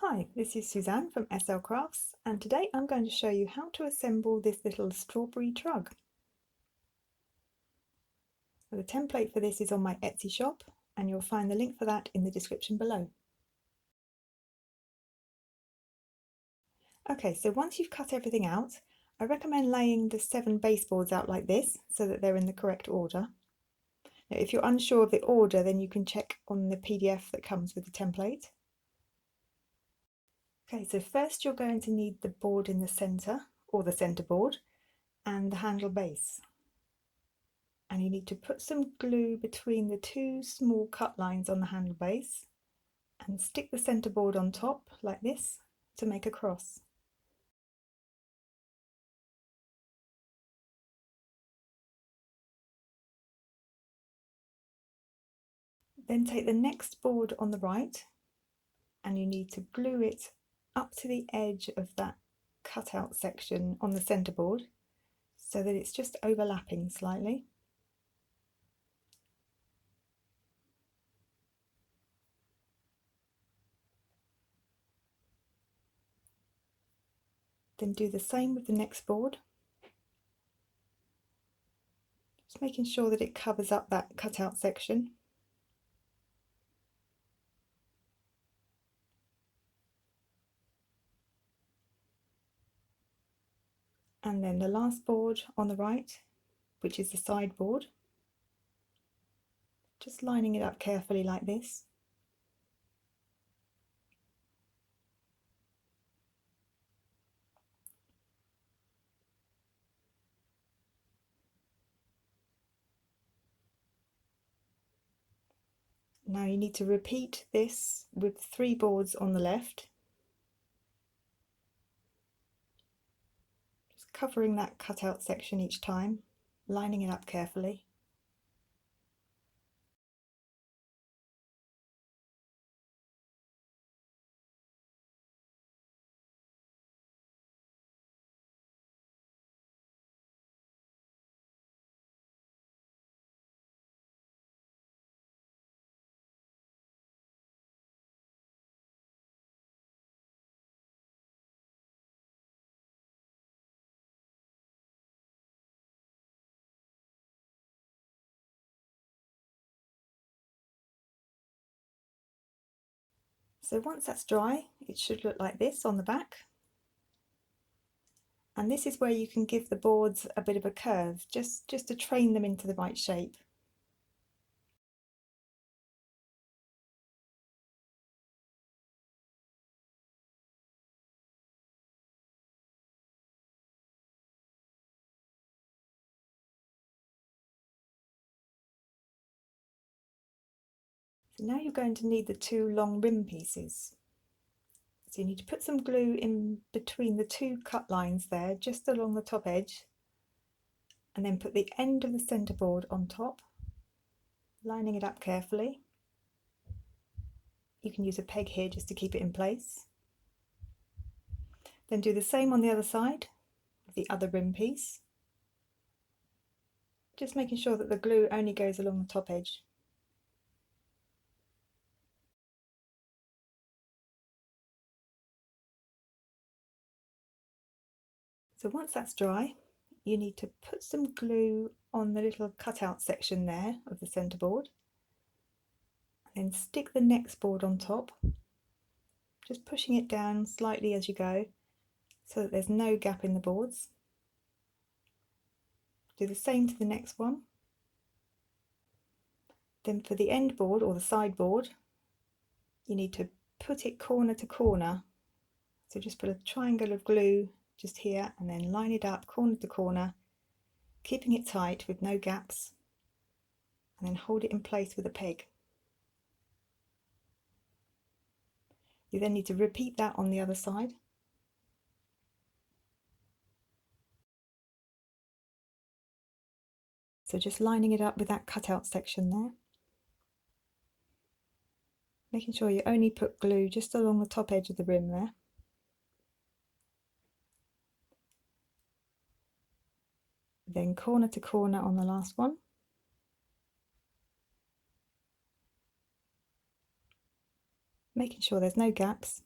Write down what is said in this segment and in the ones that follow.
Hi, this is Suzanne from SL Crafts, and today I'm going to show you how to assemble this little strawberry trug. The template for this is on my Etsy shop, and you'll find the link for that in the description below. Okay, so once you've cut everything out, I recommend laying the 7 baseboards out like this so that they're in the correct order. Now, if you're unsure of the order, then you can check on the PDF that comes with the template. Okay, so first you're going to need the board in the centre, or the centre board, and the handle base. And you need to put some glue between the 2 small cut lines on the handle base and stick the centre board on top like this to make a cross. Then take the next board on the right and you need to glue it up to the edge of that cutout section on the centre board so that it's just overlapping slightly. Then do the same with the next board, just making sure that it covers up that cutout section. And then the last board on the right, which is the side board, just lining it up carefully like this. Now you need to repeat this with 3 boards on the left, just covering that cutout section each time, lining it up carefully. So once that's dry, it should look like this on the back. And this is where you can give the boards a bit of a curve, just to train them into the right shape. So now you're going to need the 2 long rim pieces. So you need to put some glue in between the 2 cut lines there, just along the top edge, and then put the end of the centre board on top, lining it up carefully. You can use a peg here just to keep it in place. Then do the same on the other side with the other rim piece, just making sure that the glue only goes along the top edge. So once that's dry, you need to put some glue on the little cutout section there of the centre board, and then stick the next board on top, just pushing it down slightly as you go so that there's no gap in the boards. Do the same to the next one. Then for the end board or the side board, you need to put it corner to corner. So just put a triangle of glue just here and then line it up corner to corner, keeping it tight with no gaps, and then hold it in place with a peg. You then need to repeat that on the other side. So just lining it up with that cutout section there. Making sure you only put glue just along the top edge of the rim there. Then corner to corner on the last one. Making sure there's no gaps.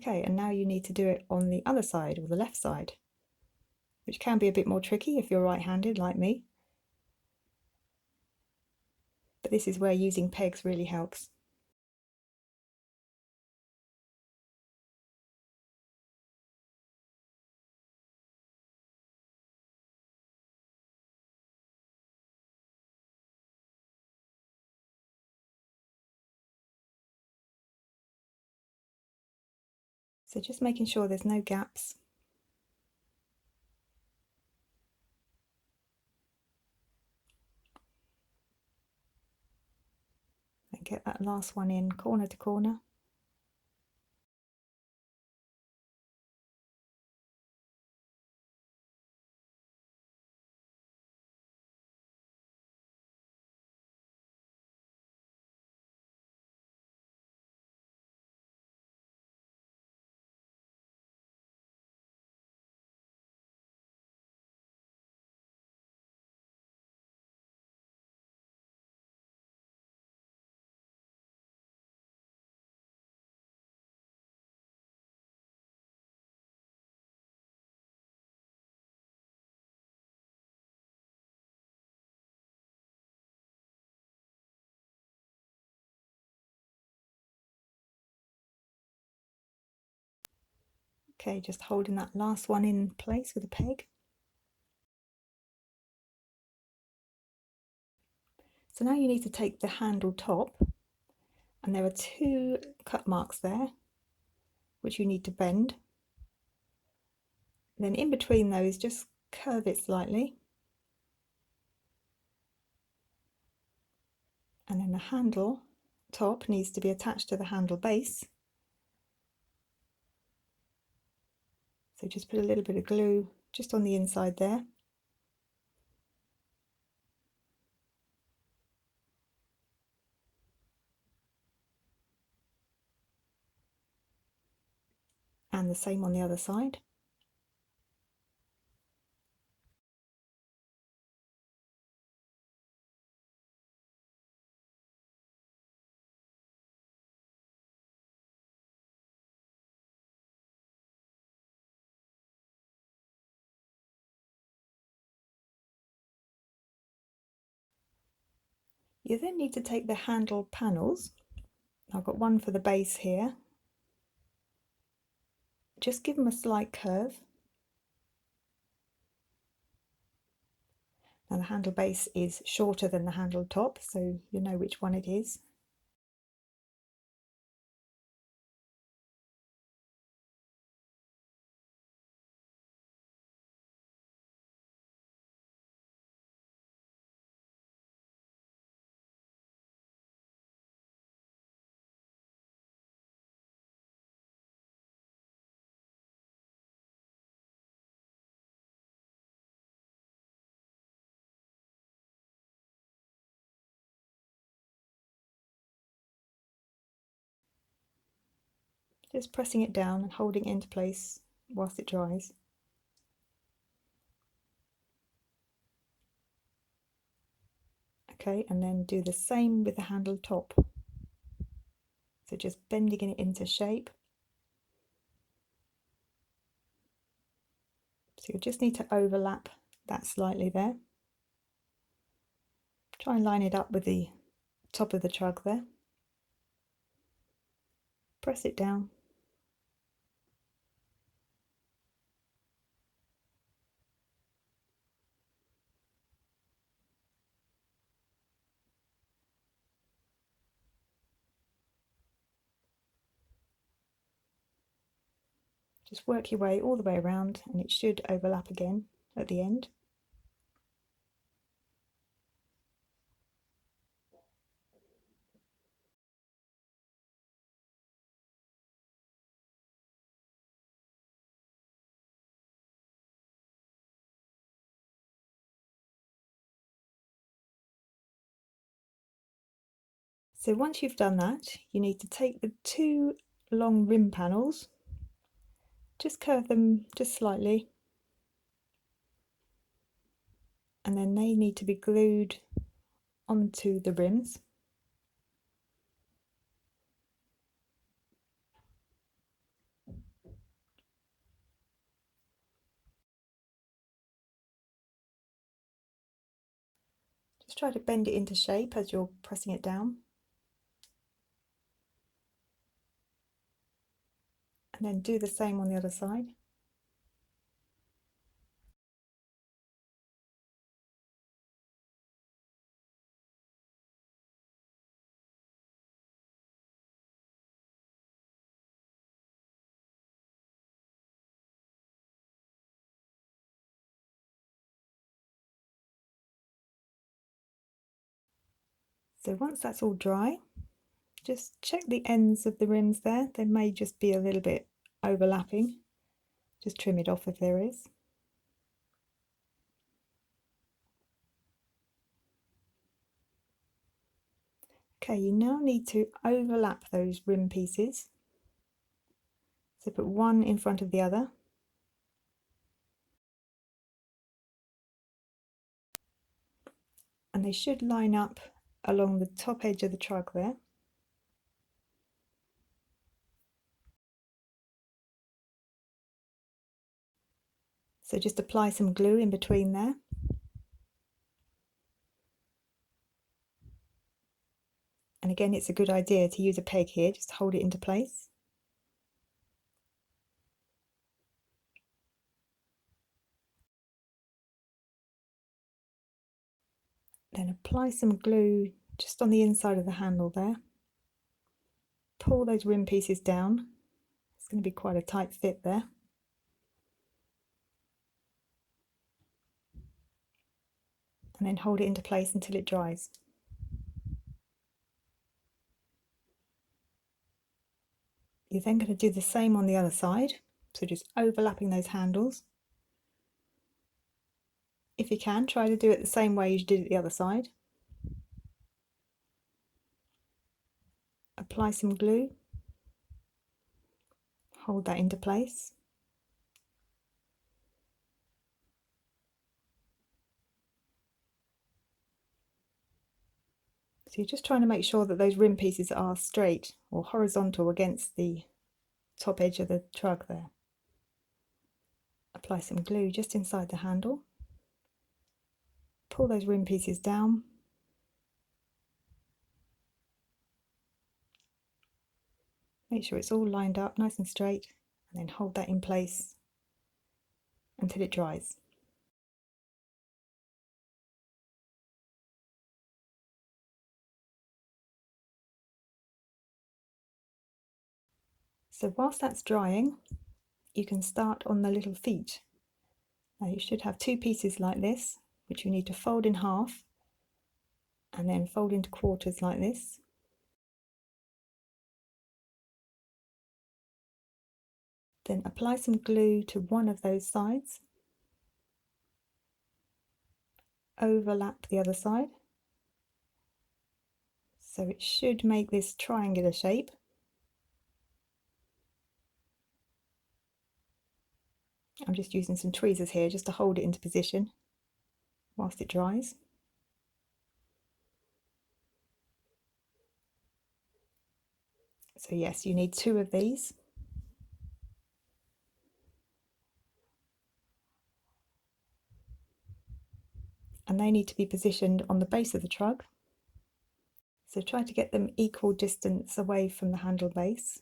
Okay, and now you need to do it on the other side, or the left side, which can be a bit more tricky if you're right-handed like me. But this is where using pegs really helps. So just making sure there's no gaps. And get that last one in corner to corner. Okay, just holding that last one in place with a peg. So now you need to take the handle top, and there are 2 cut marks there, which you need to bend. Then in between those, just curve it slightly. And then the handle top needs to be attached to the handle base. So just put a little bit of glue just on the inside there. And the same on the other side. You then need to take the handle panels. I've got one for the base here. Just give them a slight curve. Now the handle base is shorter than the handle top, so you know which one it is. Just pressing it down and holding it into place whilst it dries. Okay, and then do the same with the handle top. So just bending it into shape. So you just need to overlap that slightly there. Try and line it up with the top of the trug there. Press it down. Just work your way all the way around and it should overlap again at the end. So once you've done that, you need to take the 2 long rim panels, just curve them just slightly, and then they need to be glued onto the rims. Just try to bend it into shape as you're pressing it down. And then do the same on the other side. So once that's all dry, just check the ends of the rims there. They may just be a little bit overlapping. Just trim it off if there is. Okay, you now need to overlap those rim pieces. So put one in front of the other. And they should line up along the top edge of the trug there. So just apply some glue in between there. And again, it's a good idea to use a peg here, just hold it into place. Then apply some glue just on the inside of the handle there. Pull those rim pieces down. It's going to be quite a tight fit there. And then hold it into place until it dries. You're then going to do the same on the other side, so just overlapping those handles. If you can, try to do it the same way as you did at the other side. Apply some glue, hold that into place. So you're just trying to make sure that those rim pieces are straight or horizontal against the top edge of the trug there. Apply some glue just inside the handle. Pull those rim pieces down. Make sure it's all lined up nice and straight, and then hold that in place until it dries. So whilst that's drying, you can start on the little feet. Now you should have two pieces like this, which you need to fold in half and then fold into quarters like this. Then apply some glue to one of those sides. Overlap the other side. So it should make this triangular shape. I'm just using some tweezers here just to hold it into position whilst it dries. So yes, you need two of these. And they need to be positioned on the base of the trug. So try to get them equal distance away from the handle base.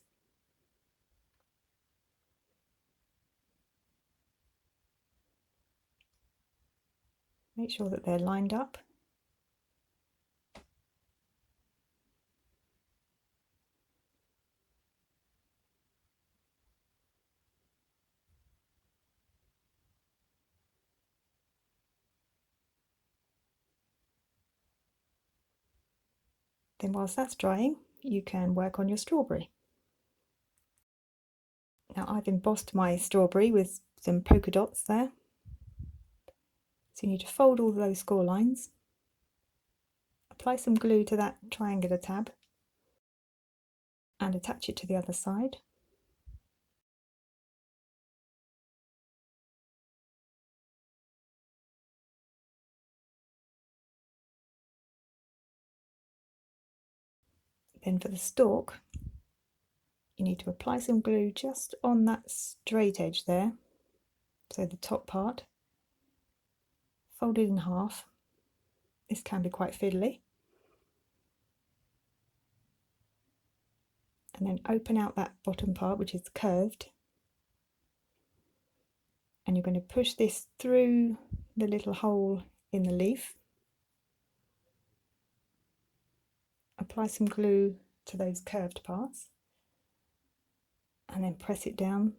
Make sure that they're lined up. Then whilst that's drying, you can work on your strawberry. Now I've embossed my strawberry with some polka dots there. So you need to fold all those score lines, apply some glue to that triangular tab and attach it to the other side. Then for the stalk, you need to apply some glue just on that straight edge there, so the top part, fold it in half This can be quite fiddly. And then open out that bottom part, which is curved. And you're going to push this through the little hole in the leaf. Apply some glue to those curved parts. And then press it down.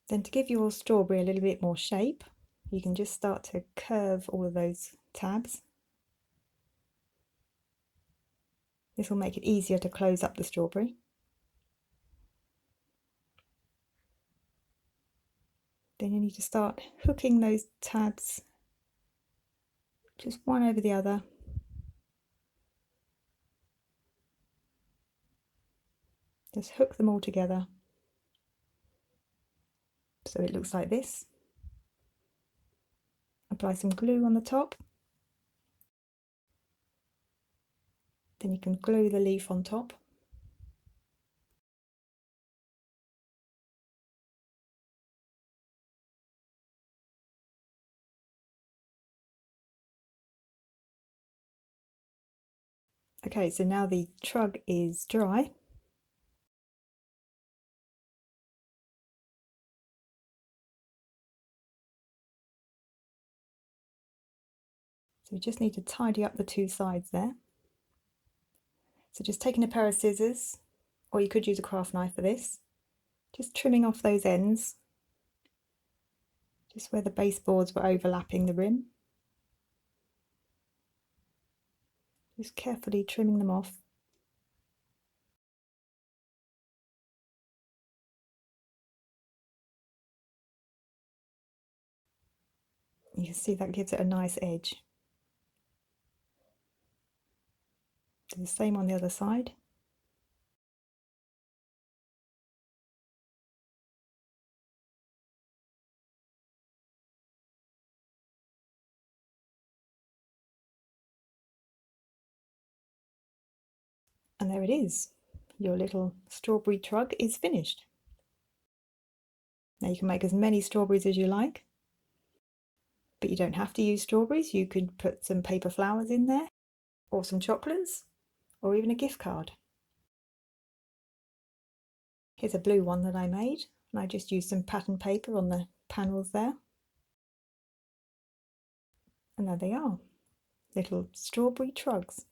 Then to give your strawberry a little bit more shape, you can just start to curve all of those tabs. This will make it easier to close up the strawberry. Then you need to start hooking those tabs just one over the other. Just hook them all together so it looks like this. Apply some glue on the top. Then you can glue the leaf on top. Okay, so now the trug is dry. So we just need to tidy up the two sides there. So just taking a pair of scissors, or you could use a craft knife for this, just trimming off those ends, just where the baseboards were overlapping the rim. Just carefully trimming them off. You can see that gives it a nice edge. Do the same on the other side. And there it is. Your little strawberry trug is finished. Now you can make as many strawberries as you like, but you don't have to use strawberries. You could put some paper flowers in there, or some chocolates, or even a gift card. Here's a blue one that I made, and I just used some pattern paper on the panels there. And there they are, little strawberry trugs.